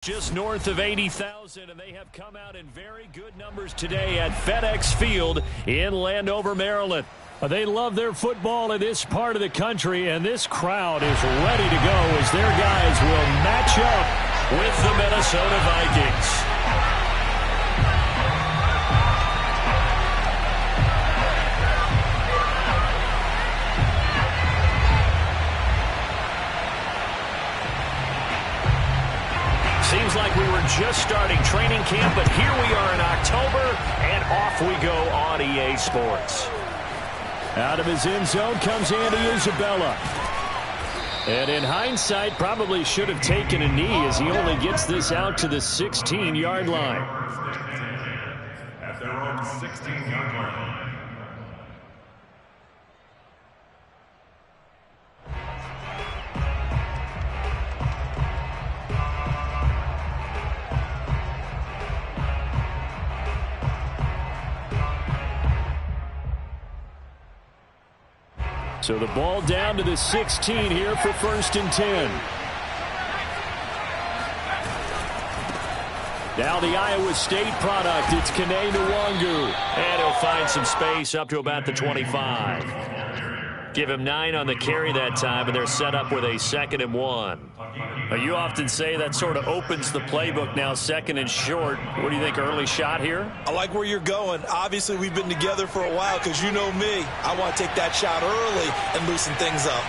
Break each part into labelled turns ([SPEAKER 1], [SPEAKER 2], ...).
[SPEAKER 1] Just north of 80,000, and they have come out in very good numbers today at FedEx Field in Landover, Maryland. They love their football in this part of the country, and this crowd is ready to go as their guys will match up with the Minnesota Vikings. Seems like we were just starting training camp, but here we are in October, and off we go on EA Sports. Out of his end zone comes Andy Isabella. And in hindsight, probably should have taken a knee as he only gets this out to the 16-yard line. At their own 16-yard line. So the ball down to the 16 here for 1st and 10. Now the Iowa State product, it's Kene Nwangu. And he'll find some space up to about the 25. Give him 9 on the carry that time, and they're set up with a 2nd and 1. Now, you often say that sort of opens the playbook now, 2nd and short. What do you think, early shot here?
[SPEAKER 2] I like where you're going. Obviously, we've been together for a while because you know me. I want to take that shot early and loosen things up.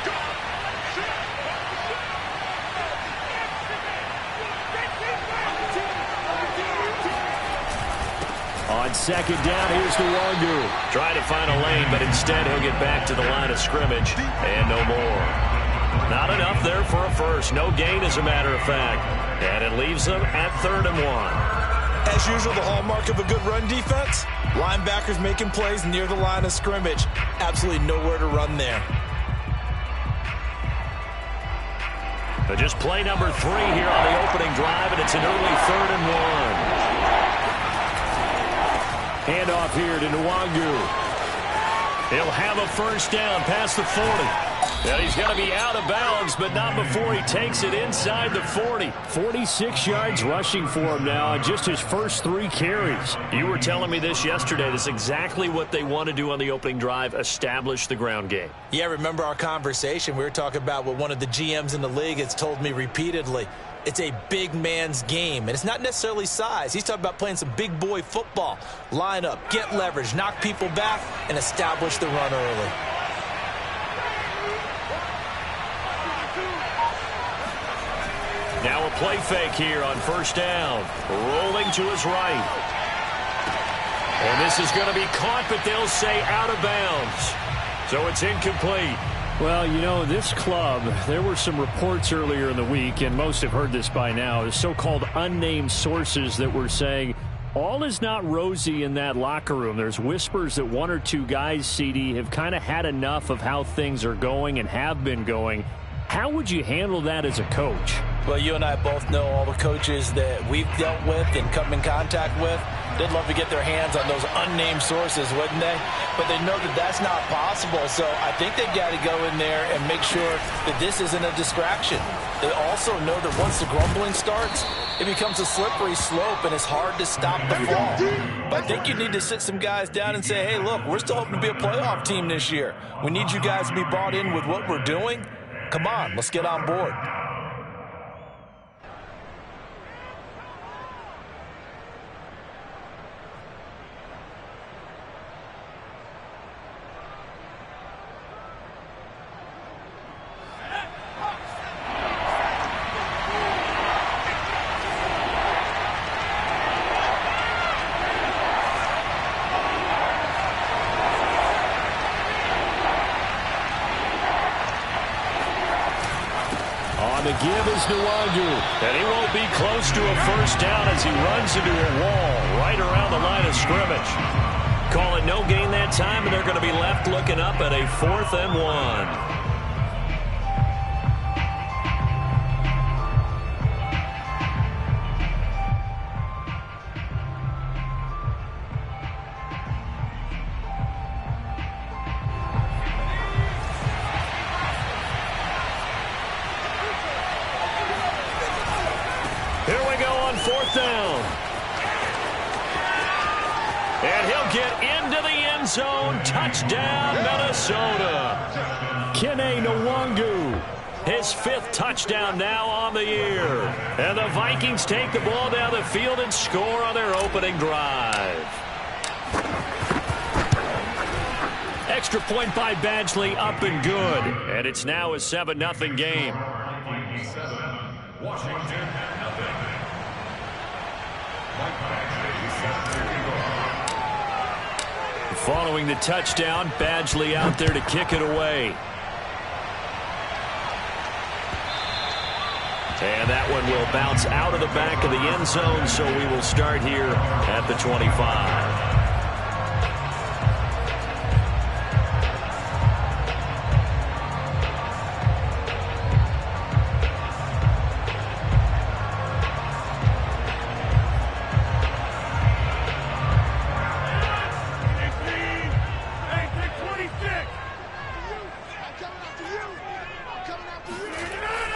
[SPEAKER 1] On 2nd down, here's Nwangu. Trying to find a lane, but instead he'll get back to the line of scrimmage and no more. Not enough there for a first. No gain, as a matter of fact. And it leaves them at 3rd and 1.
[SPEAKER 2] As usual, the hallmark of a good run defense, linebackers making plays near the line of scrimmage. Absolutely nowhere to run there.
[SPEAKER 1] But just play number 3 here on the opening drive, and it's an early 3rd and 1. Handoff here to Nwangu. He'll have a first down past the 40. Now he's going to be out of bounds, but not before he takes it inside the 40. 46 yards rushing for him now on just his first 3 carries. You were telling me this yesterday. This is exactly what they want to do on the opening drive, establish the ground game.
[SPEAKER 2] Yeah, remember our conversation. We were talking about what one of the GMs in the league has told me repeatedly. It's a big man's game, and it's not necessarily size. He's talking about playing some big boy football. Line up, get leverage, knock people back, and establish the run early.
[SPEAKER 1] Now a play fake here on 1st down. Rolling to his right. And this is going to be caught, but they'll say out of bounds. So it's incomplete. Well, you know, this club, there were some reports earlier in the week, and most have heard this by now, the so-called unnamed sources that were saying all is not rosy in that locker room. There's whispers that 1 or 2 guys, CD, have kind of had enough of how things are going and have been going. How would you handle that as a coach?
[SPEAKER 2] Well, you and I both know all the coaches that we've dealt with and come in contact with. They'd love to get their hands on those unnamed sources, wouldn't they? But they know that that's not possible, so I think they've got to go in there and make sure that this isn't a distraction. They also know that once the grumbling starts, it becomes a slippery slope, and it's hard to stop the fall. But I think you need to sit some guys down and say, hey, look, we're still hoping to be a playoff team this year. We need you guys to be bought in with what we're doing. Come on, let's get on board.
[SPEAKER 1] The give is Nwangu, and he won't be close to a first down as he runs into a wall right around the line of scrimmage. Call it no gain that time, and they're going to be left looking up at a 4th and 1. Here we go 4th down. And he'll get into the end zone. Touchdown, Minnesota. Kene Nwangu, his 5th touchdown now on the year. And the Vikings take the ball down the field and score on their opening drive. Extra point by Badgley, up and good. And it's now a 7-0 game. Washington, nothing. Following the touchdown, Badgley out there to kick it away. And that one will bounce out of the back of the end zone, so we will start here at the 25.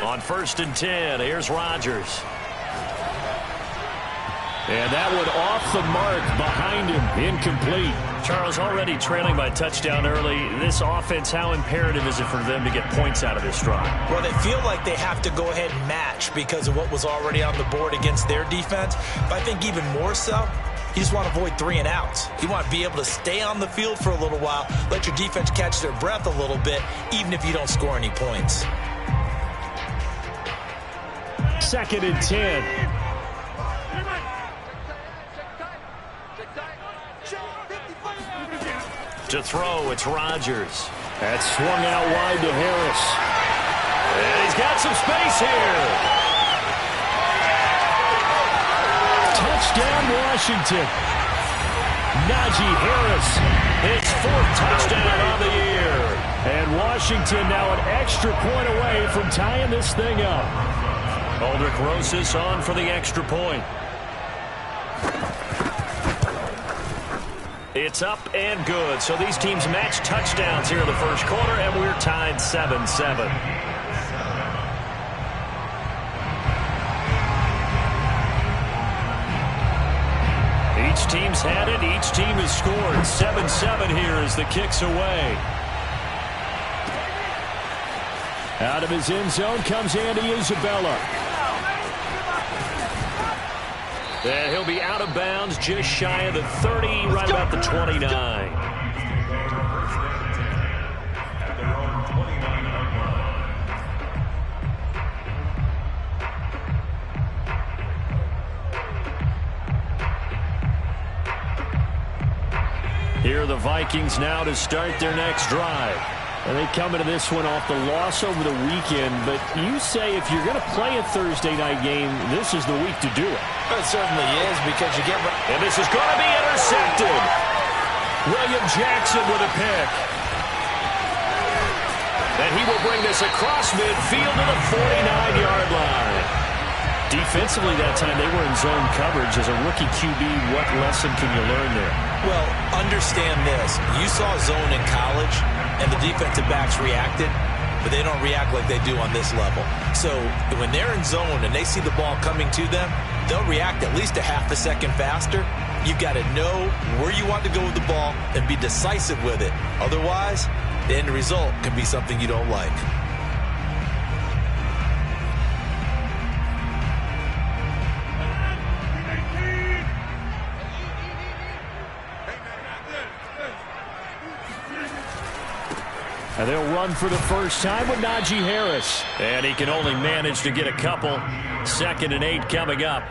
[SPEAKER 1] On 1st and 10, here's Rodgers. And that one off the mark behind him, incomplete. Charles, already trailing by touchdown early. This offense, how imperative is it for them to get points out of this drive?
[SPEAKER 2] Well, they feel like they have to go ahead and match because of what was already on the board against their defense. But I think even more so, you just want to avoid 3 and outs. You want to be able to stay on the field for a little while, let your defense catch their breath a little bit, even if you don't score any points.
[SPEAKER 1] 2nd and 10. To throw, it's Rodgers. That's swung out wide to Harris. And he's got some space here. Touchdown, Washington. Najee Harris, his 4th touchdown on the year. And Washington now an extra point away from tying this thing up. Aldrich Rosas on for the extra point. It's up and good. So these teams match touchdowns here in the first quarter, and we're tied 7-7. Each team's had it. Each team has scored. 7-7 here as the kick's away. Out of his end zone comes Andy Isabella. And he'll be out of bounds just shy of the 30, right about the 29. Here are the Vikings now to start their next drive. And they come into this one off the loss over the weekend. But you say if you're going to play a Thursday night game, this is the week to do it.
[SPEAKER 2] It certainly is, because you get...
[SPEAKER 1] And this is going to be intercepted. William Jackson with a pick. And he will bring this across midfield to the 49-yard line. Defensively that time, they were in zone coverage. As a rookie QB, what lesson can you learn there?
[SPEAKER 2] Well, understand this. You saw zone in college, and the defensive backs reacted, but they don't react like they do on this level. So when they're in zone and they see the ball coming to them, they'll react at least a half a second faster. You've got to know where you want to go with the ball and be decisive with it. Otherwise, the end result can be something you don't like.
[SPEAKER 1] And they'll run for the first time with Najee Harris. And he can only manage to get a couple. 2nd and 8 coming up.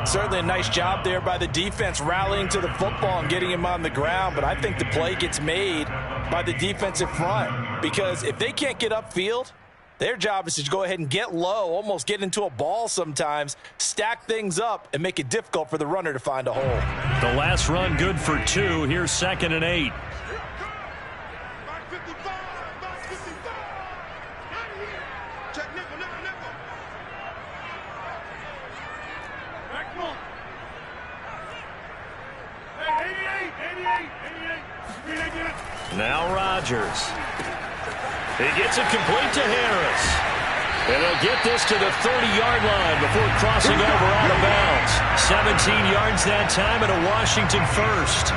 [SPEAKER 2] Certainly a nice job there by the defense rallying to the football and getting him on the ground. But I think the play gets made by the defensive front. Because if they can't get upfield, their job is to go ahead and get low, almost get into a ball sometimes, stack things up, and make it difficult for the runner to find a hole.
[SPEAKER 1] The last run good for 2. Here's 2nd and 8. Now Rodgers. He gets it complete to Harris. And they'll get this to the 30-yard line before crossing over out of bounds. 17 yards that time and a Washington first.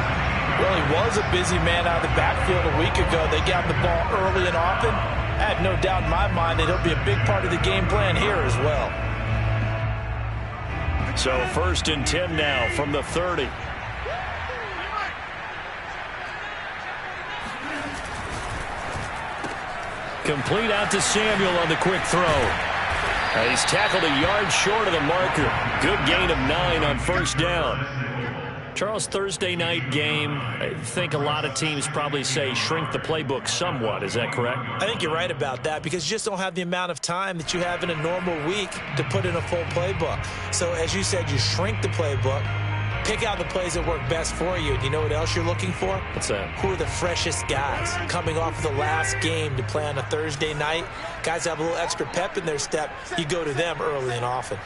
[SPEAKER 2] Well, he was a busy man out of the backfield a week ago. They got the ball early and often. I have no doubt in my mind that he'll be a big part of the game plan here as well.
[SPEAKER 1] So 1st and 10 now from the 30. Complete out to Samuel on the quick throw. He's tackled a yard short of the marker. Good gain of 9 on 1st down. Charles, Thursday night game, I think a lot of teams probably say shrink the playbook somewhat. Is that correct?
[SPEAKER 2] I think you're right about that because you just don't have the amount of time that you have in a normal week to put in a full playbook. So as you said, you shrink the playbook, pick out the plays that work best for you. Do you know what else you're looking for?
[SPEAKER 1] What's that?
[SPEAKER 2] Who are the freshest guys coming off the last game to play on a Thursday night? Guys have a little extra pep in their step. You go to them early and often.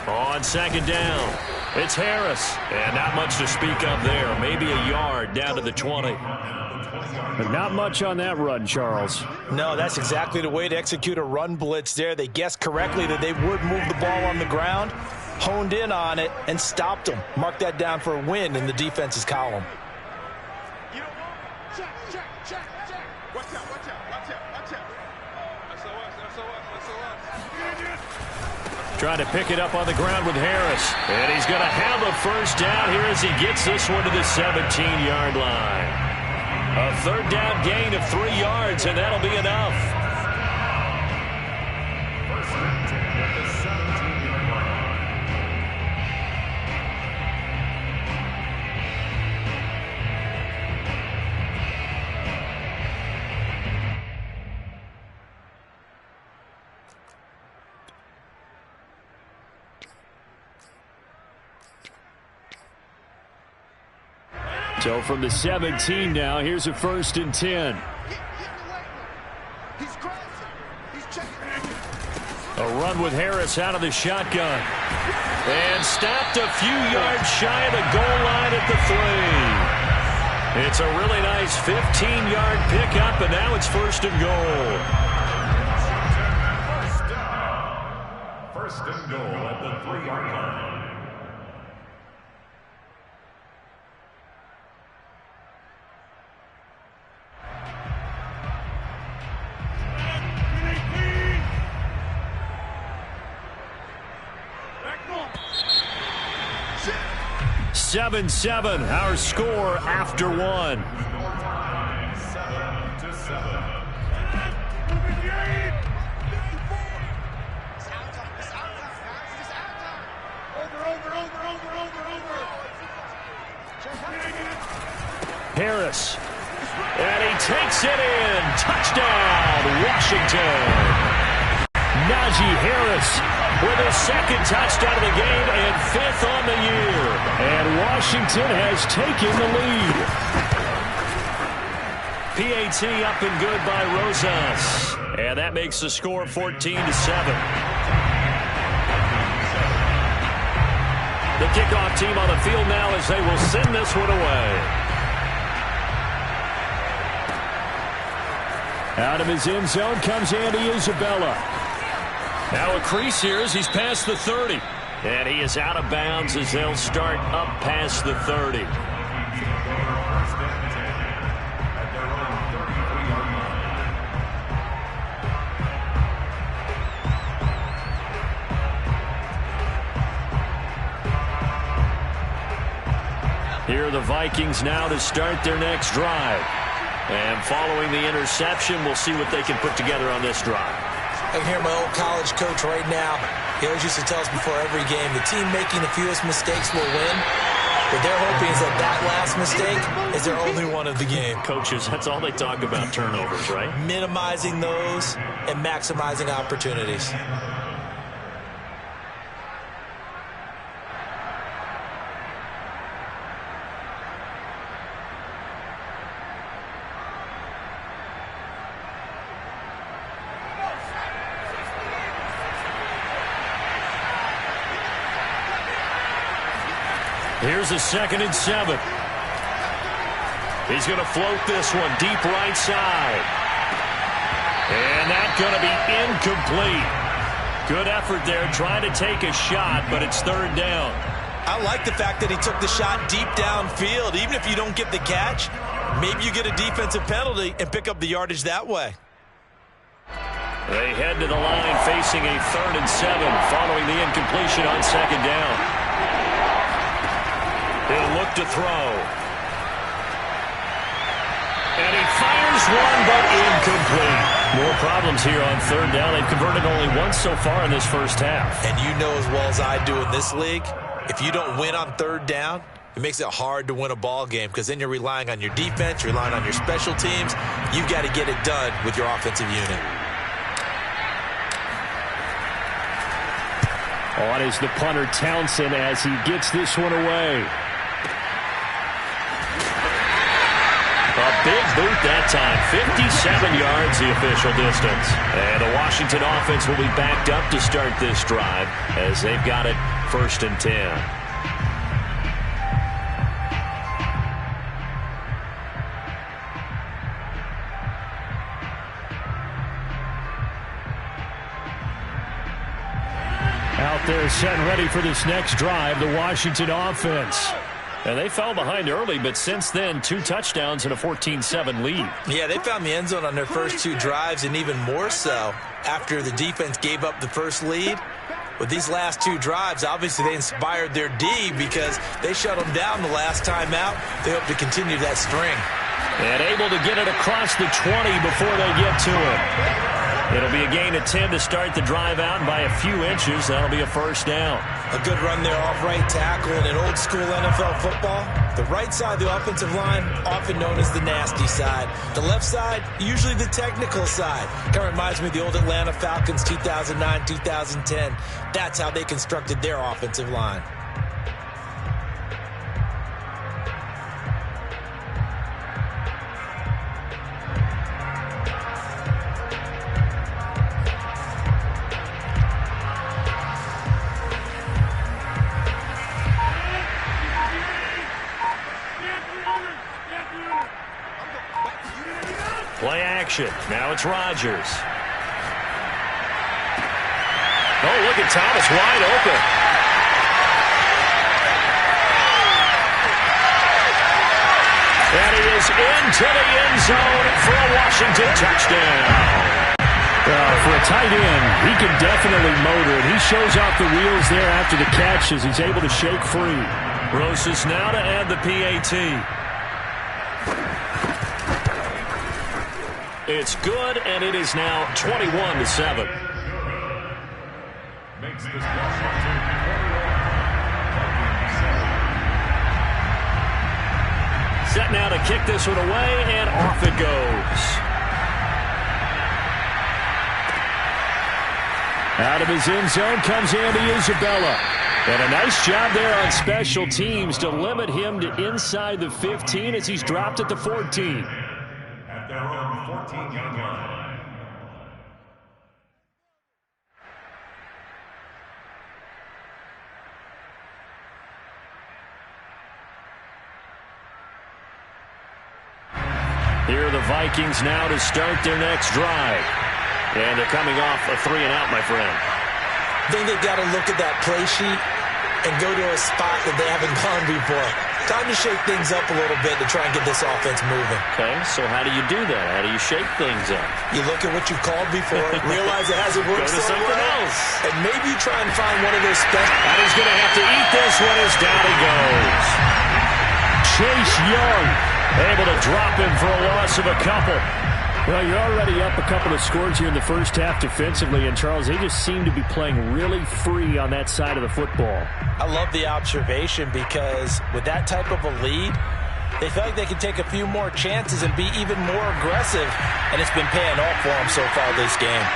[SPEAKER 1] On 2nd down, it's Harris. And not much to speak of there. Maybe a yard down to the 20.
[SPEAKER 3] But not much on that run, Charles.
[SPEAKER 2] No, that's exactly the way to execute a run blitz there. They guessed correctly that they would move the ball on the ground, honed in on it, and stopped them. Mark that down for a win in the defense's column.
[SPEAKER 1] Trying to pick it up on the ground with Harris. And he's going to have a 1st down here as he gets this one to the 17-yard line. A 3rd down gain of 3 yards, and that'll be enough. So from the 17 now, here's a 1st and 10. A run with Harris out of the shotgun. And stopped a few yards shy of the goal line at the 3. It's a really nice 15-yard pickup, and now it's 1st and goal.
[SPEAKER 4] 1st and goal at the 3-yard line.
[SPEAKER 1] Seven, our score after 1.
[SPEAKER 4] 7-7.
[SPEAKER 1] Harris. And he takes it in. Touchdown, Washington. Najee Harris with his 2nd touchdown of the game and 5th on the year. And Washington has taken the lead. PAT up and good by Rosas. And that makes the score 14-7. The kickoff team on the field now as they will send this one away.
[SPEAKER 3] Out of his end zone comes Andy Isabella.
[SPEAKER 1] Now a crease here as he's past the 30. And he is out of bounds as they'll start up past the 30. Here are the Vikings now to start their next drive. And following the interception, we'll see what they can put together on this drive.
[SPEAKER 2] I can hear my old college coach right now. He always used to tell us before every game, the team making the fewest mistakes will win. What they're hoping is that last mistake is their only one of the game.
[SPEAKER 1] Coaches, that's all they talk about, turnovers, right?
[SPEAKER 2] Minimizing those and maximizing opportunities.
[SPEAKER 1] Here's a 2nd and 7. He's going to float this one deep right side. And that's going to be incomplete. Good effort there trying to take a shot, but it's third down.
[SPEAKER 2] I like the fact that he took the shot deep downfield. Even if you don't get the catch, maybe you get a defensive penalty and pick up the yardage that way.
[SPEAKER 1] They head to the line facing a 3rd and 7 following the incompletion on second down. He'll look to throw. And he fires one, but incomplete. More problems here on third down. They've converted only once so far in this first half.
[SPEAKER 2] And you know as well as I do in this league, if you don't win on third down, it makes it hard to win a ball game because then you're relying on your defense, you're relying on your special teams. You've got to get it done with your offensive unit.
[SPEAKER 3] On is the punter Townsend as he gets this one away.
[SPEAKER 1] A big boot that time. 57 yards the official distance. And the Washington offense will be backed up to start this drive as they've got it 1st and 10.
[SPEAKER 3] Out there set and ready for this next drive, the Washington offense.
[SPEAKER 1] And they fell behind early, but since then, 2 touchdowns and a 14-7 lead.
[SPEAKER 2] Yeah, they found the end zone on their first 2 drives, and even more so after the defense gave up the first lead. With these last 2 drives, obviously they inspired their D because they shut them down the last time out. They hope to continue that string.
[SPEAKER 1] And able to get it across the 20 before they get to it. It'll be a gain of 10 to start the drive out, and by a few inches, that'll be a first down.
[SPEAKER 2] A good run there off right tackle in an old school NFL football. The right side of the offensive line, often known as the nasty side. The left side, usually the technical side. Kind of reminds me of the old Atlanta Falcons 2009, 2010. That's how they constructed their offensive line.
[SPEAKER 1] Play action. Now it's Rodgers. Oh, look at Thomas wide open. And he is into the end zone for a Washington touchdown.
[SPEAKER 3] For a tight end, he can definitely motor it. He shows off the wheels there after the catch as he's able to shake free.
[SPEAKER 1] Rosas now to add the PAT. It's good, and it is now 21-7.
[SPEAKER 4] Makes this Washington
[SPEAKER 1] Set now to kick this one away, and off it goes.
[SPEAKER 3] Out of his end zone comes Andy Isabella. And a nice job there on special teams to limit him to inside the 15 as he's dropped at the 14.
[SPEAKER 4] at their own 14-yard line.
[SPEAKER 1] Here are the Vikings now to start their next drive. And they're coming off a 3-and-out, my friend.
[SPEAKER 2] I think they've got to look at that play sheet and go to a spot that they haven't gone before. Time to shake things up a little bit to try and get this offense moving.
[SPEAKER 1] Okay, so how do you do that? How do you shake things up?
[SPEAKER 2] You look at what you've called before, realize it hasn't worked
[SPEAKER 1] Go to
[SPEAKER 2] so
[SPEAKER 1] something
[SPEAKER 2] well,
[SPEAKER 1] else.
[SPEAKER 2] and maybe try and find one of those special.
[SPEAKER 1] And he's going to have to eat this one as down he goes.
[SPEAKER 3] Chase Young
[SPEAKER 1] Able to drop him for a loss of a couple.
[SPEAKER 3] Well, you're already up a couple of scores here in the first half defensively, and Charles, they just seem to be playing really free on that side of the football.
[SPEAKER 2] I love the observation because with that type of a lead, they feel like they can take a few more chances and be even more aggressive, and it's been paying off for them so far this game.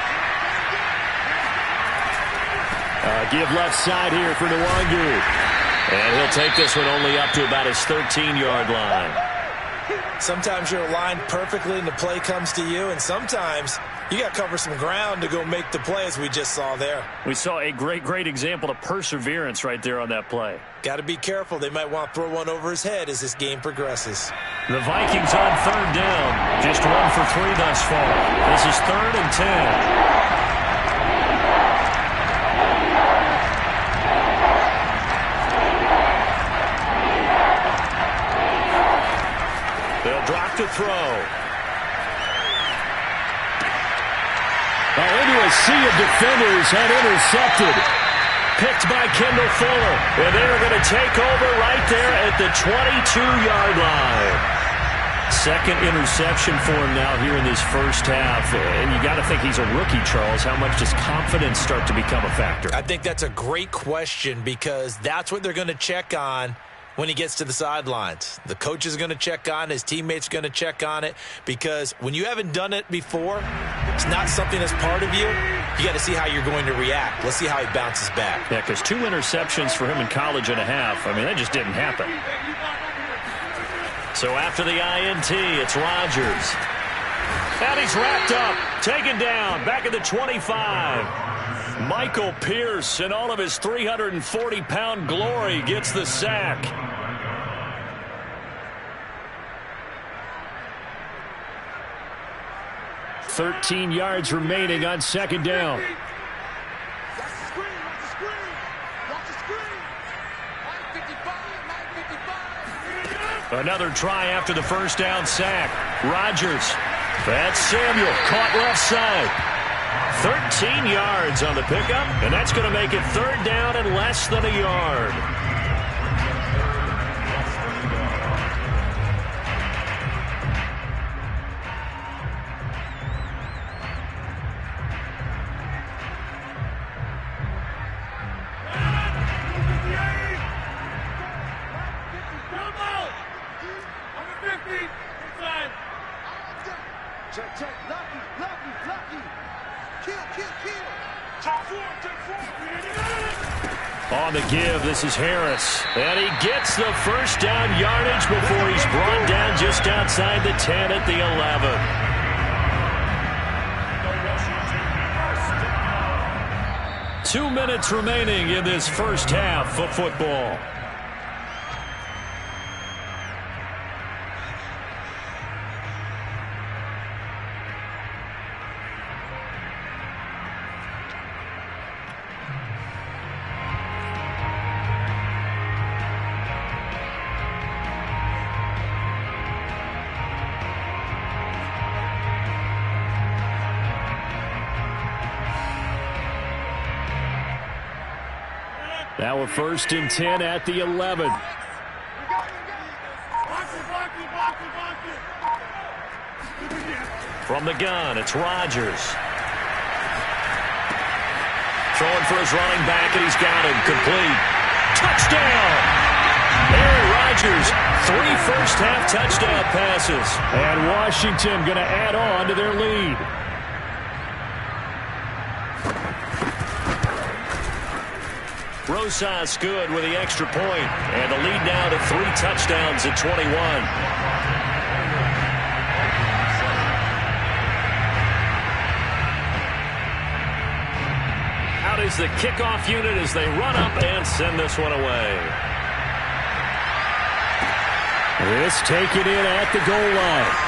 [SPEAKER 3] Give left side here for Nwangu.
[SPEAKER 1] And he'll take this one only up to about his 13-yard line.
[SPEAKER 2] Sometimes you're aligned perfectly and the play comes to you, and sometimes you got to cover some ground to go make the play, as we just saw there.
[SPEAKER 3] We saw a great example of perseverance right there on that play.
[SPEAKER 2] Got to be careful. They might want to throw one over his head as this game progresses.
[SPEAKER 3] The Vikings on third down. Just 1 for 3 thus far. This is 3rd and 10. They'll drop to throw. Into a sea of defenders and intercepted. Picked by Kendall Fuller. And they're going to take over right there at the 22-yard line. Second interception for him now here in this first half. And you got to think he's a rookie, Charles. How much does confidence start to become a factor?
[SPEAKER 2] I think that's a great question because that's what they're going to check on when he gets to the sidelines. The coach is going to check on it. His teammates are going to check on it because when you haven't done it before, it's not something that's part of you. You got to see how you're going to react. Let's see how he bounces back.
[SPEAKER 3] Yeah, because 2 interceptions for him in college and a half. I mean, that just didn't happen. So after the INT, it's Rodgers. And he's wrapped up, taken down, back at the 25. Michael Pierce, in all of his 340-pound glory, gets the sack. "13 yards remaining on second down. Another try after the first down sack. Rodgers. That's Samuel, caught left side. 13 yards on the pickup, and that's going to make it third down and less than a yard. On the give, this is Harris. And he gets the first down yardage before he's brought down just outside the 10 at the 11. 2 minutes remaining in this first half of football. Now a 1st and 10 at the 11. From the gun, it's Rodgers. Throwing for his running back, and he's got him. Complete. Touchdown! Aaron Rodgers, 3 first-half touchdown passes. And Washington going to add on to their lead. Rosas good with the extra point, and the lead now to 3 touchdowns at 21. Out is the kickoff unit as they run up and send this one away. This taken in at the goal line.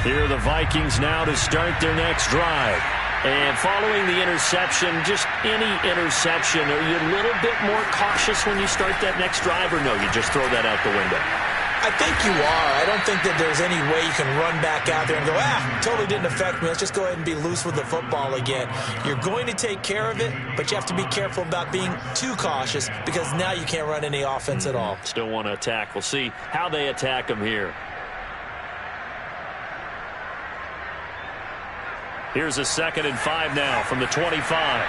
[SPEAKER 3] Here are the Vikings now to start their next drive. And following the interception, just any interception, are you a little bit more cautious when you start that next drive, or no, you just throw that out the window?
[SPEAKER 2] I think you are. I don't think that there's any way you can run back out there and go, totally didn't affect me. Let's just go ahead and be loose with the football again. You're going to take care of it, but you have to be careful about being too cautious because now you can't run any offense at all.
[SPEAKER 3] Still want to attack. We'll see how they attack them here. Here's a 2nd and 5 now from the 25.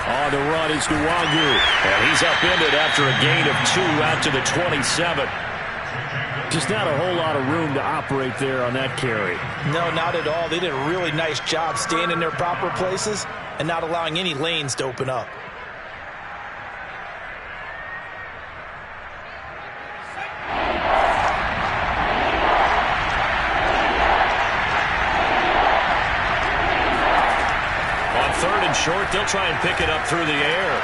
[SPEAKER 3] On the run is Nwangu. And he's upended after a gain of 2 out to the 27. Just not a whole lot of room to operate there on that carry.
[SPEAKER 2] No, not at all. They did a really nice job staying in their proper places and not allowing any lanes to open up.
[SPEAKER 1] On 3rd and short, they'll try and pick it up through the air.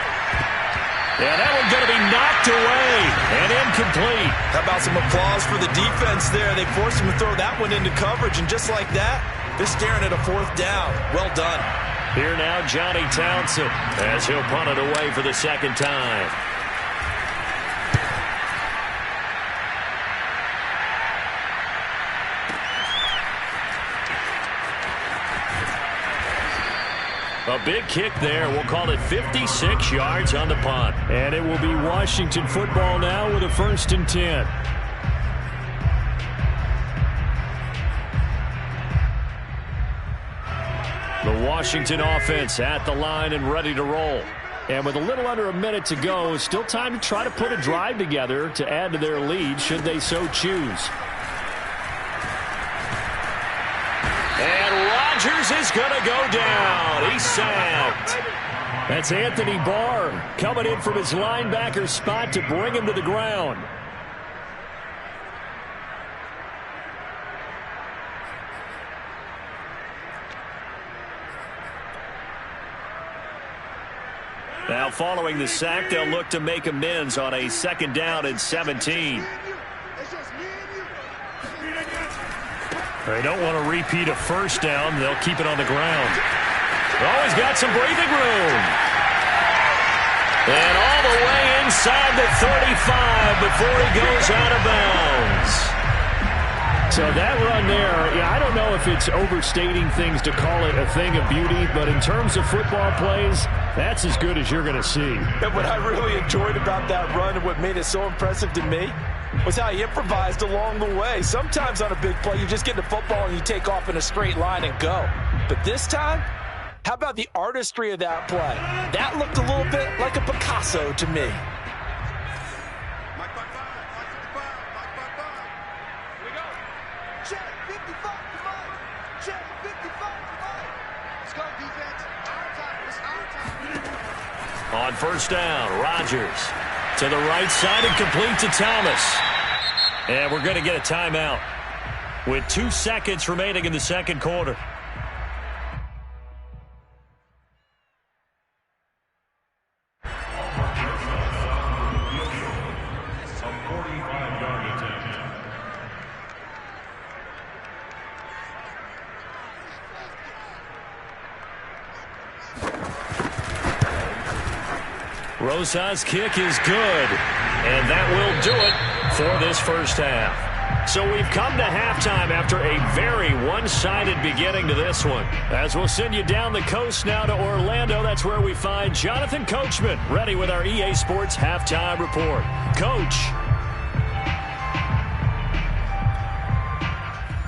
[SPEAKER 1] Yeah, that one's going to be knocked away and incomplete.
[SPEAKER 2] How about some applause for the defense there? They forced him to throw that one into coverage, and just like that, they're staring at a 4th down. Well done.
[SPEAKER 1] Here now, Johnny Townsend, as he'll punt it away for the 2nd time. A big kick there. We'll call it 56 yards on the punt.
[SPEAKER 3] And it will be Washington football now with a 1st and 10. The Washington offense at the line and ready to roll. And with a little under a minute to go, still time to try to put a drive together to add to their lead should they so choose.
[SPEAKER 1] And Rodgers is going to go down. He's sacked.
[SPEAKER 3] That's Anthony Barr coming in from his linebacker spot to bring him to the ground.
[SPEAKER 1] Now following the sack, they'll look to make amends on a 2nd down and 17.
[SPEAKER 3] They don't want to repeat a 1st down. They'll keep it on the ground.
[SPEAKER 1] Oh, he's got some breathing room. And all the way inside the 35 before he goes out of bounds.
[SPEAKER 3] So that run there, yeah, I don't know if it's overstating things to call it a thing of beauty, but in terms of football plays, that's as good as you're going to see.
[SPEAKER 2] And what I really enjoyed about that run and what made it so impressive to me was how he improvised along the way. Sometimes on a big play, you just get the football and you take off in a straight line and go. But this time, how about the artistry of that play? That looked a little bit like a Picasso to me.
[SPEAKER 1] On 1st down, Rodgers to the right side and complete to Thomas. And we're going to get a timeout with 2 seconds remaining in the 2nd quarter. Rosa's kick is good, and that will do it for this 1st half. So we've come to halftime after a very one-sided beginning to this one. As we'll send you down the coast now to Orlando, that's where we find Jonathan Coachman ready with our EA Sports Halftime Report. Coach.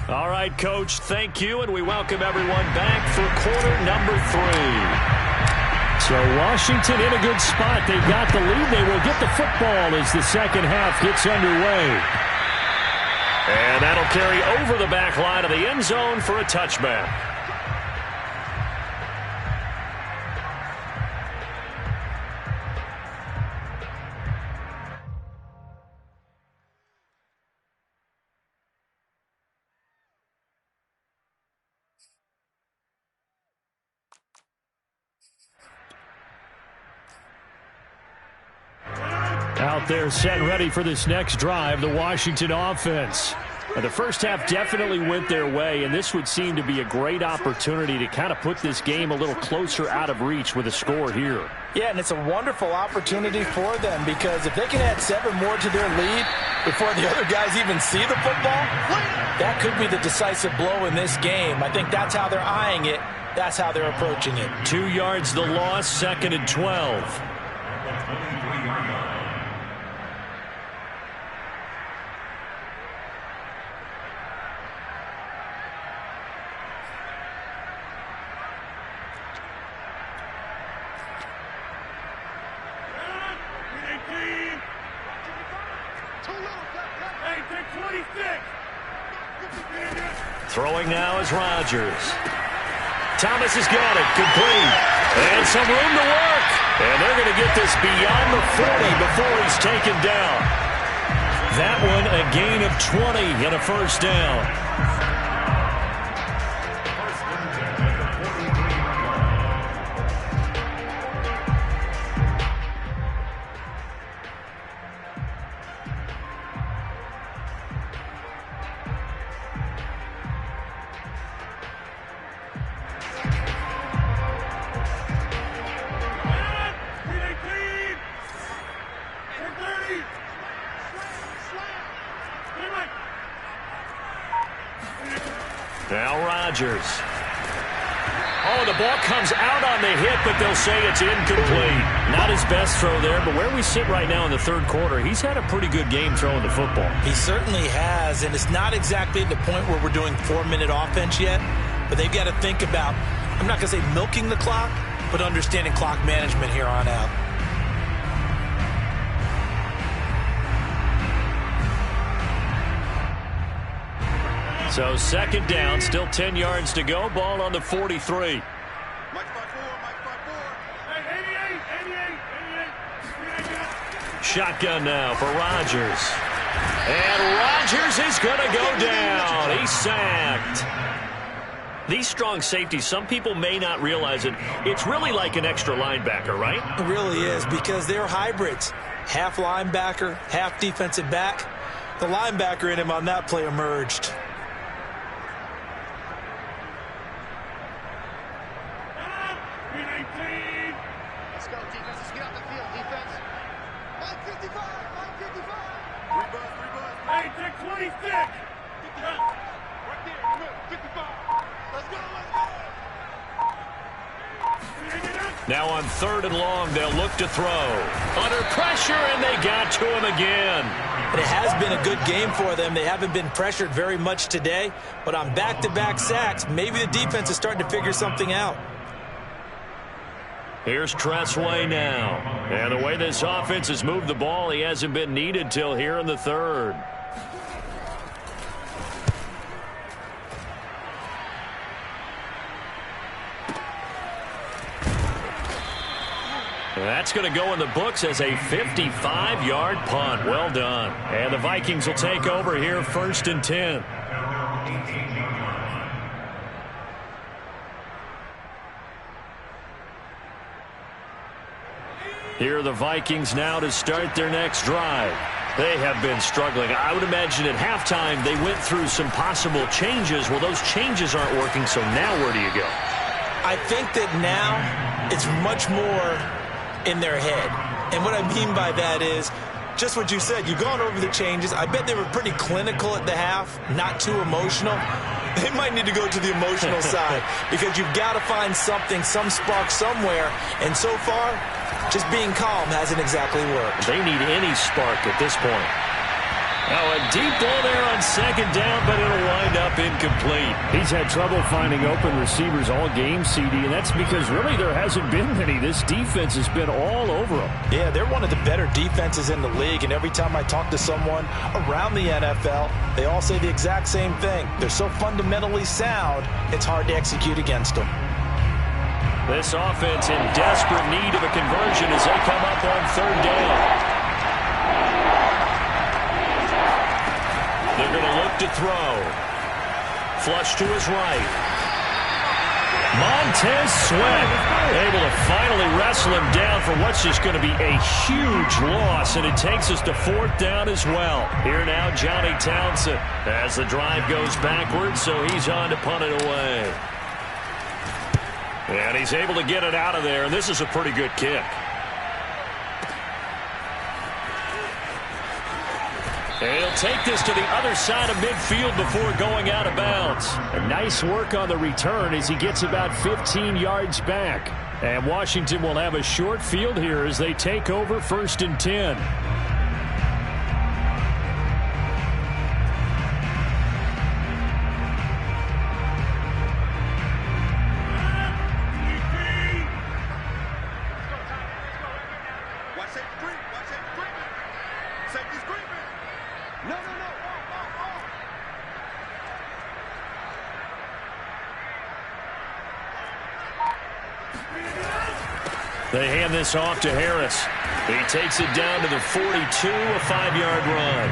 [SPEAKER 1] All right, Coach, thank you, and we welcome everyone back for quarter number 3.
[SPEAKER 3] So Washington in a good spot. They've got the lead. They will get the football as the 2nd half gets underway.
[SPEAKER 1] And that'll carry over the back line of the end zone for a touchback.
[SPEAKER 3] Out there set and ready for this next drive, the Washington offense. And the 1st half definitely went their way, and this would seem to be a great opportunity to kind of put this game a little closer out of reach with a score here.
[SPEAKER 2] Yeah, and it's a wonderful opportunity for them because if they can add 7 more to their lead before the other guys even see the football, that could be the decisive blow in this game. I think that's how they're eyeing it. That's how they're approaching it.
[SPEAKER 1] 2 yards the loss, 2nd and 12.
[SPEAKER 5] Too little.
[SPEAKER 1] Throwing now is Rodgers. Thomas has got it. Complete. And some room to work. And they're going to get this beyond the 40 before he's taken down. That one a gain of 20 and a first down. Now Rodgers. Oh, the ball comes out on the hit, but they'll say it's incomplete. Not his best throw there, but where we sit right now in the third quarter, he's had a pretty good game throwing the football.
[SPEAKER 2] He certainly has, and it's not exactly the point where we're doing 4-minute offense yet, but they've got to think about, I'm not going to say milking the clock, but understanding clock management here on out.
[SPEAKER 1] So second down, still 10 yards to go. Ball on the 43. Shotgun now for Rodgers. And Rodgers is going to go down. He's sacked. These strong safeties, some people may not realize it. It's really like an extra linebacker, right?
[SPEAKER 2] It really is, because they're hybrids. Half linebacker, half defensive back. The linebacker in him on that play emerged.
[SPEAKER 5] Let's go, defense. Let's get out the field, defense. 55, 55. Rebuzz. Hey, take 26. Right there, 55. Let's go.
[SPEAKER 1] Now on 3rd and long, they'll look to throw. Under pressure, and they got to him again.
[SPEAKER 2] It has been a good game for them. They haven't been pressured very much today, but on back-to-back sacks, maybe the defense is starting to figure something out.
[SPEAKER 1] Here's Tressway now. And the way this offense has moved the ball, he hasn't been needed till here in the 3rd. That's going to go in the books as a 55-yard punt. Well done. And the Vikings will take over here, 1st and 10. Here are the Vikings now to start their next drive. They have been struggling. I would imagine at halftime they went through some possible changes. Well, those changes aren't working, so now where do you go?
[SPEAKER 2] I think that now it's much more in their head. And what I mean by that is just what you said. You've gone over the changes. I bet they were pretty clinical at the half, not too emotional. They might need to go to the emotional side because you've got to find something, some spark somewhere. And so far, just being calm hasn't exactly worked.
[SPEAKER 1] They need any spark at this point. Now a deep ball there on 2nd down, but it'll wind up incomplete.
[SPEAKER 3] He's had trouble finding open receivers all game, CD, and that's because really there hasn't been many. This defense has been all over them.
[SPEAKER 2] Yeah, they're one of the better defenses in the league, and every time I talk to someone around the NFL, they all say the exact same thing. They're so fundamentally sound, it's hard to execute against them.
[SPEAKER 1] This offense in desperate need of a conversion as they come up on 3rd down. They're going to look to throw. Flush to his right. Montez Sweat able to finally wrestle him down for what's just going to be a huge loss, and it takes us to 4th down as well. Here now, Johnny Townsend as the drive goes backwards, so he's on to punt it away. And he's able to get it out of there, and this is a pretty good kick. And he'll take this to the other side of midfield before going out of bounds.
[SPEAKER 3] A nice work on the return as he gets about 15 yards back. And Washington will have a short field here as they take over 1st and 10.
[SPEAKER 5] No.
[SPEAKER 1] They hand this off to Harris. He takes it down to the 42, a 5-yard run.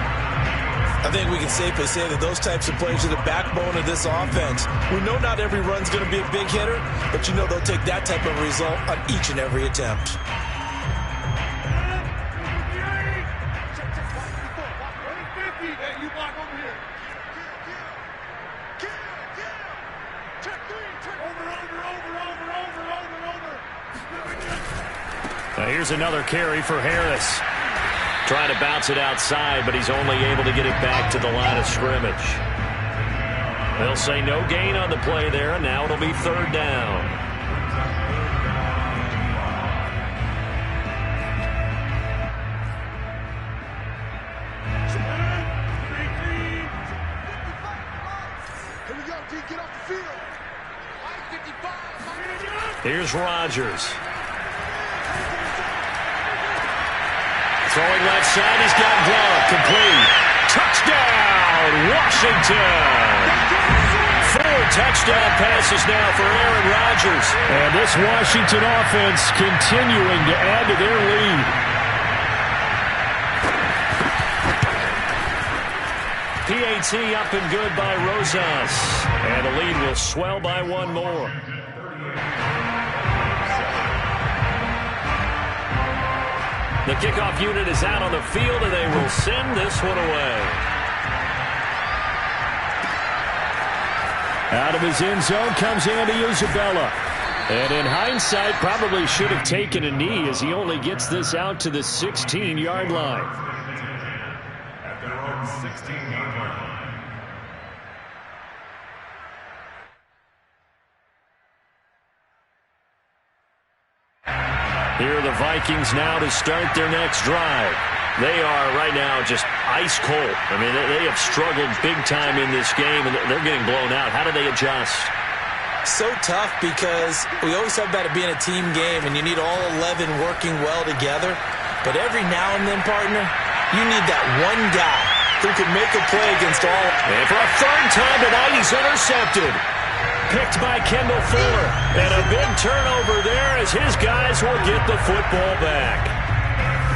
[SPEAKER 2] I think we can safely say that those types of players are the backbone of this offense. We know not every run's going to be a big hitter, but you know they'll take that type of result on each and every attempt.
[SPEAKER 1] Now here's another carry for Harris. Trying to bounce it outside, but he's only able to get it back to the line of scrimmage. They'll say no gain on the play there, and now it'll be 3rd down.
[SPEAKER 5] Here we go, D. Get off the field.
[SPEAKER 1] Here's Rodgers. Throwing left side, he's got Gronk. Complete. Touchdown, Washington. 4 touchdown passes now for Aaron Rodgers.
[SPEAKER 3] And this Washington offense continuing to add to their lead.
[SPEAKER 1] PAT up and good by Rosas. And the lead will swell by 1 more. The kickoff unit is out on the field, and they will send this one away.
[SPEAKER 3] Out of his end zone comes Andy Isabella. And in hindsight, probably should have taken a knee as he only gets this out to the 16-yard line.
[SPEAKER 4] At their own 16-yard line.
[SPEAKER 1] Here are the Vikings now to start their next drive. They are right now just ice cold. I mean, they have struggled big time in this game, and they're getting blown out. How do they adjust?
[SPEAKER 2] So tough because we always talk about it being a team game, and you need all 11 working well together. But every now and then, partner, you need that one guy who can make a play against all.
[SPEAKER 1] And for a 3rd time tonight, he's intercepted. Picked by Kendall Fuller. And a big turnover there as his guys will get the football back.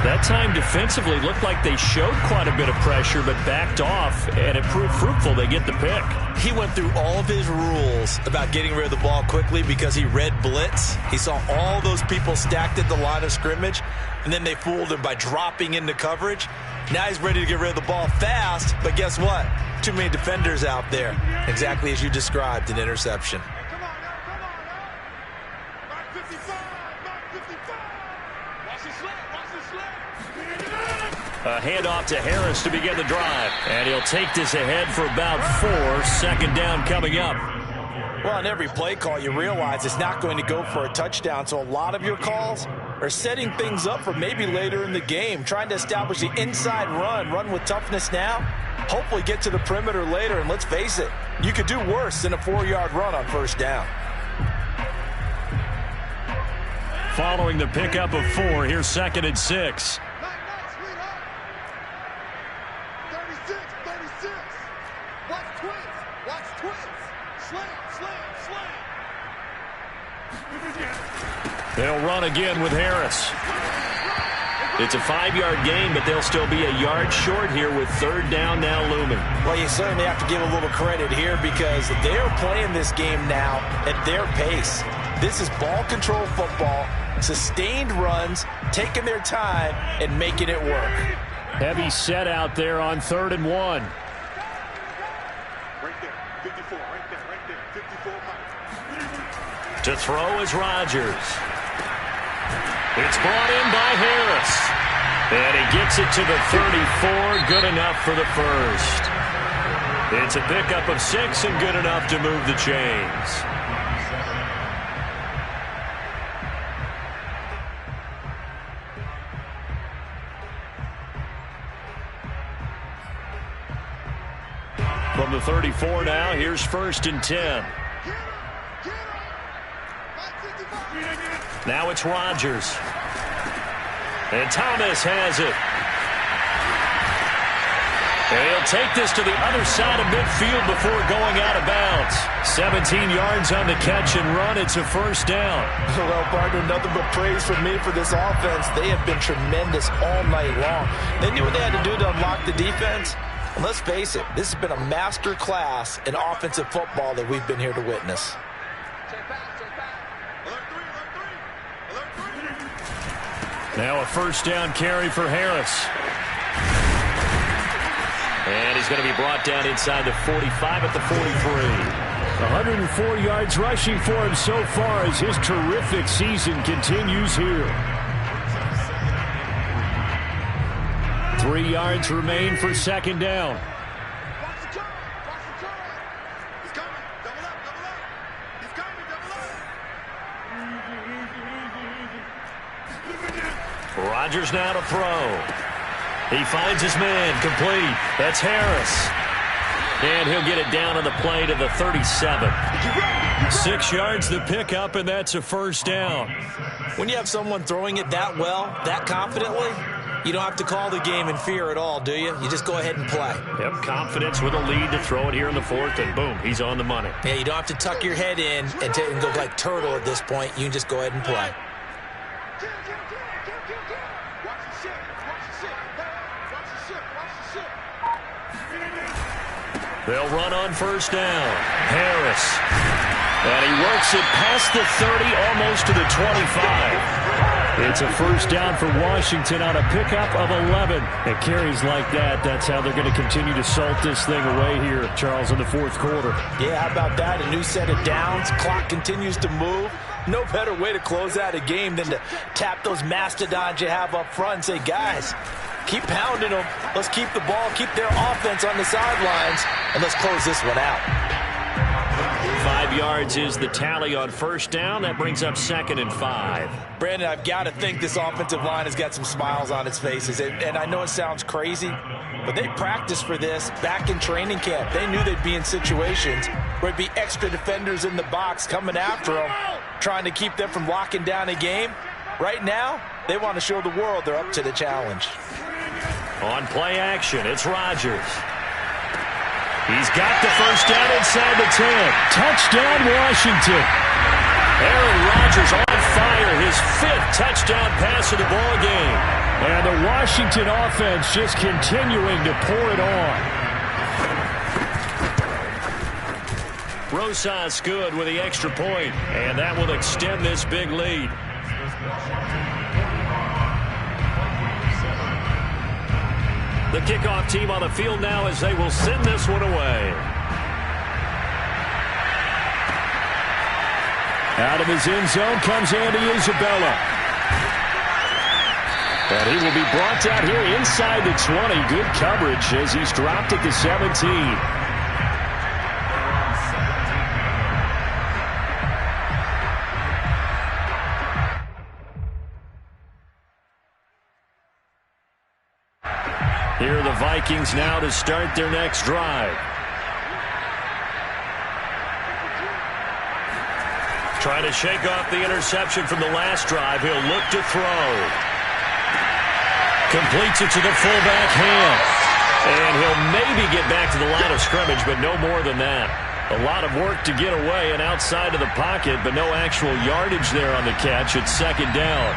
[SPEAKER 1] That time defensively looked like they showed quite a bit of pressure but backed off, and it proved fruitful. They get the pick.
[SPEAKER 2] He went through all of his rules about getting rid of the ball quickly because he read blitz. He saw all those people stacked at the line of scrimmage, and then they fooled him by dropping into coverage. Now he's ready to get rid of the ball fast, but guess what? Too many defenders out there. Exactly as you described, an interception.
[SPEAKER 5] Come on now. Mark 55. Watch the slip.
[SPEAKER 1] A handoff to Harris to begin the drive. And he'll take this ahead for about 4. 2nd down coming up.
[SPEAKER 2] Well, on every play call, you realize it's not going to go for a touchdown. So a lot of your calls are setting things up for maybe later in the game, trying to establish the inside run with toughness now, hopefully get to the perimeter later. And let's face it, you could do worse than a 4-yard run on 1st down.
[SPEAKER 1] Following the pickup of 4, here's 2nd and 6.
[SPEAKER 5] 36. Watch twins. Slam.
[SPEAKER 1] They'll run again with Harris. It's a 5-yard gain, but they'll still be a yard short here with 3rd down now looming.
[SPEAKER 2] Well, you certainly have to give a little credit here because they're playing this game now at their pace. This is ball control football, sustained runs, taking their time, and making it work.
[SPEAKER 3] Heavy set out there on 3rd and 1.
[SPEAKER 5] Right there. 54. Right there. 54.
[SPEAKER 1] To throw is Rodgers. It's brought in by Harris. And he gets it to the 34. Good enough for the 1st. It's a pickup of 6 and good enough to move the chains. From the 34 now, here's 1st and 10. Now it's Rodgers. And Thomas has it.
[SPEAKER 3] And he'll take this to the other side of midfield before going out of bounds. 17 yards on the catch and run. It's a first down.
[SPEAKER 2] Well, partner, nothing but praise from me for this offense. They have been tremendous all night long. They knew what they had to do to unlock the defense. And let's face it, this has been a master class in offensive football that we've been here to witness.
[SPEAKER 3] Now a first down carry for Harris.
[SPEAKER 1] And he's going to be brought down inside the 45 at the 43.
[SPEAKER 3] 104 yards rushing for him so far as his terrific season continues here. 3 yards remain for second down.
[SPEAKER 1] Rodgers now to throw. He finds his man, complete. That's Harris. And he'll get it down on the play to the 37.
[SPEAKER 3] 6 yards to pick up, and that's a first down.
[SPEAKER 2] When you have someone throwing it that well, that confidently, you don't have to call the game in fear at all, do you? You just go ahead and play.
[SPEAKER 1] Yep, confidence with a lead to throw it here in the fourth, and boom, he's on the money.
[SPEAKER 2] Yeah, you don't have to tuck your head in and go like turtle at this point. You can just go ahead and play.
[SPEAKER 1] They'll run on first down. Harris. And he works it past the 30, almost to the 25.
[SPEAKER 3] It's a first down for Washington on a pickup of 11. It carries like that. That's how they're going to continue to salt this thing away here, Charles, in the fourth quarter.
[SPEAKER 2] Yeah, how about that? A new set of downs. Clock continues to move. No better way to close out a game than to tap those mastodons you have up front and say, guys, keep pounding them. Let's keep the ball, keep their offense on the sidelines, and let's close this one out.
[SPEAKER 1] 5 yards is the tally on first down. That brings up 2nd and 5.
[SPEAKER 2] Brandon, I've got to think this offensive line has got some smiles on its faces. And I know it sounds crazy, but they practiced for this back in training camp. They knew they'd be in situations where it'd be extra defenders in the box coming after them, trying to keep them from locking down a game. Right now, they want to show the world they're up to the challenge.
[SPEAKER 1] On play action, it's Rodgers. He's got the first down inside the 10.
[SPEAKER 3] Touchdown, Washington.
[SPEAKER 1] Aaron Rodgers on fire. His 5th touchdown pass of the ball game.
[SPEAKER 3] And the Washington offense just continuing to pour it on.
[SPEAKER 1] Rosas good with the extra point, and that will extend this big lead. The kickoff team on the field now as they will send this one away.
[SPEAKER 3] Out of his end zone comes Andy Isabella. And he will be brought down here inside the 20. Good coverage as he's dropped at the 17. Here are the Vikings now to start their next drive.
[SPEAKER 1] Trying to shake off the interception from the last drive. He'll look to throw. Completes it to the fullback Ham. And he'll maybe get back to the line of scrimmage, but no more than that. A lot of work to get away and outside of the pocket, but no actual yardage there on the catch. It's second down.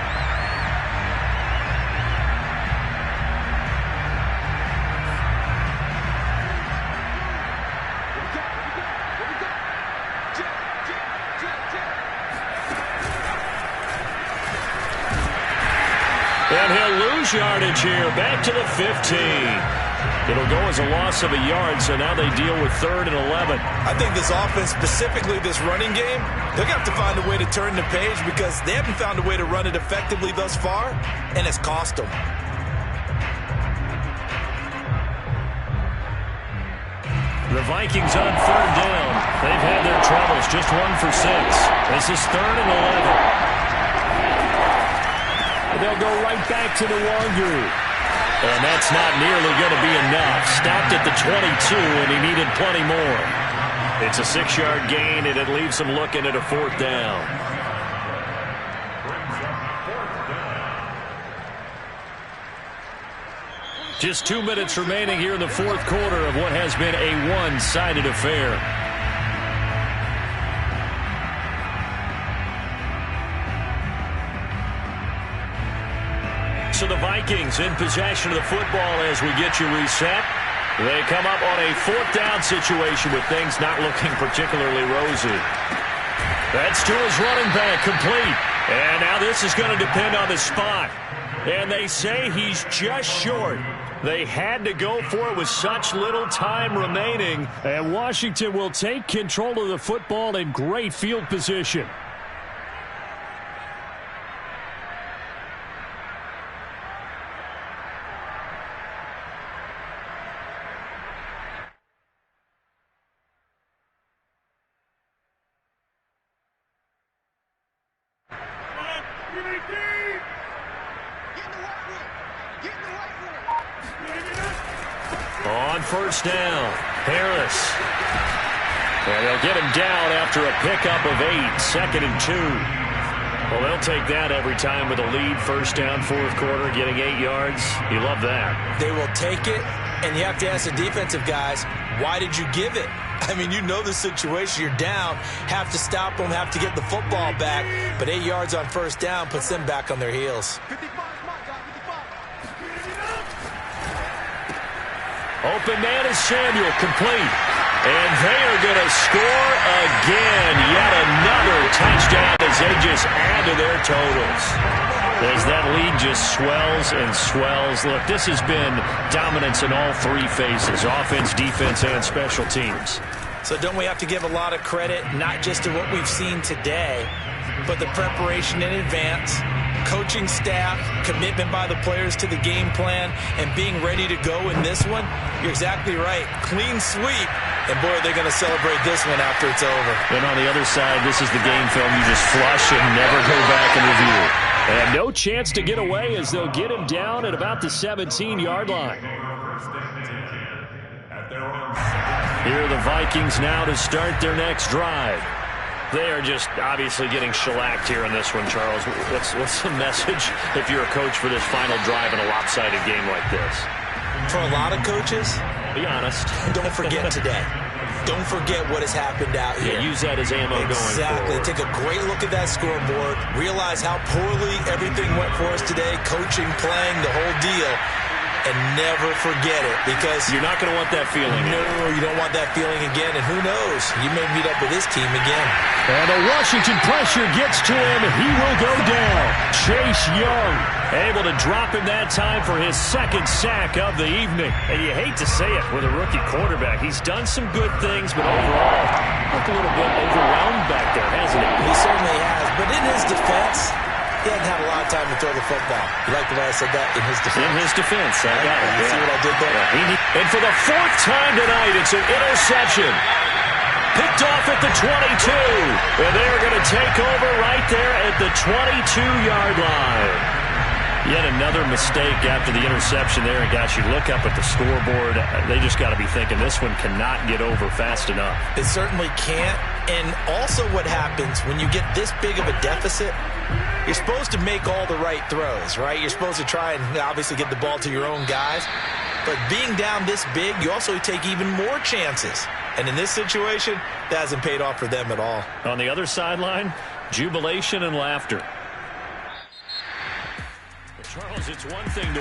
[SPEAKER 3] And he'll lose yardage here, back to the 15. It'll go as a loss of a yard, so now they deal with 3rd and 11.
[SPEAKER 2] I think this offense, specifically this running game, they're going to have to find a way to turn the page because they haven't found a way to run it effectively thus far, and it's cost them.
[SPEAKER 3] The Vikings on 3rd down. They've had their troubles, just 1 for 6. This is 3rd and 11. They'll go right back to the long group. And that's not nearly going to be enough. Stopped at the 22, and he needed plenty more.
[SPEAKER 1] It's a 6-yard gain, and it leaves him looking at a 4th down.
[SPEAKER 3] Just 2 minutes remaining here in the fourth quarter of what has been a one-sided affair. So the Vikings in possession of the football as we get you reset. They come up on a fourth down situation with things not looking particularly rosy. That's to his running back, complete. And now this is going to depend on the spot. And they say he's just short. They had to go for it with such little time remaining. And Washington will take control of the football in great field position. On first down, Harris. And they'll get him down after a pickup of 8, 2nd and 2. Well, they'll take that every time with a lead, first down, fourth quarter, getting 8 yards. You love that.
[SPEAKER 2] They will take it, and you have to ask the defensive guys, why did you give it? I mean, you know the situation. You're down, have to stop them, have to get the football back. But 8 yards on first down puts them back on their heels.
[SPEAKER 3] Open man is Samuel, complete. And they are going to score again. Yet another touchdown as they just add to their totals. As that lead just swells and swells. Look, this has been dominance in all three phases, offense, defense, and special teams.
[SPEAKER 2] So don't we have to give a lot of credit, not just to what we've seen today, but the preparation in advance, coaching staff, commitment by the players to the game plan, and being ready to go in this one? You're exactly right. Clean sweep. And, boy, they're going to celebrate this one after it's over.
[SPEAKER 3] And on the other side, this is the game film you just flush and never go back and review. And no chance to get away as they'll get him down at about the 17-yard line. Here are the Vikings now to start their next drive. They are just obviously getting shellacked here in this one, Charles. What's the message if you're a coach for this final drive in a lopsided game like this?
[SPEAKER 2] For a lot of coaches,
[SPEAKER 3] be honest.
[SPEAKER 2] Don't forget today. Don't forget what has happened out here.
[SPEAKER 3] Yeah, use that as ammo going forward.
[SPEAKER 2] Exactly. Take a great look at that scoreboard. Realize how poorly everything went for us today. Coaching, playing, the whole deal. And never forget it, because
[SPEAKER 3] you're not going to want that feeling.
[SPEAKER 2] No, you don't want that feeling again. And who knows? You may meet up with this team again.
[SPEAKER 3] And the Washington pressure gets to him. He will go down. Chase Young able to drop him that time for his second sack of the evening. And you hate to say it with a rookie quarterback. He's done some good things, but overall, looked a little bit overwhelmed back there, hasn't he?
[SPEAKER 2] He certainly has. But in his defense, he hasn't had a lot of time to throw the football. You like the way I said that? In his defense.
[SPEAKER 3] In his defense. I got it.
[SPEAKER 2] You see what I did there?
[SPEAKER 3] Yeah. And for the fourth time tonight, it's an interception. Picked off at the 22. And they're going to take over right there at the 22-yard line. Yet another mistake after the interception there. And, gosh, you look up at the scoreboard. They just got to be thinking this one cannot get over fast enough.
[SPEAKER 2] It certainly can't. And also what happens when you get this big of a deficit, you're supposed to make all the right throws, right? You're supposed to try and obviously get the ball to your own guys. But being down this big, you also take even more chances. And in this situation, that hasn't paid off for them at all.
[SPEAKER 3] On the other sideline, jubilation and laughter. Charles, it's one thing to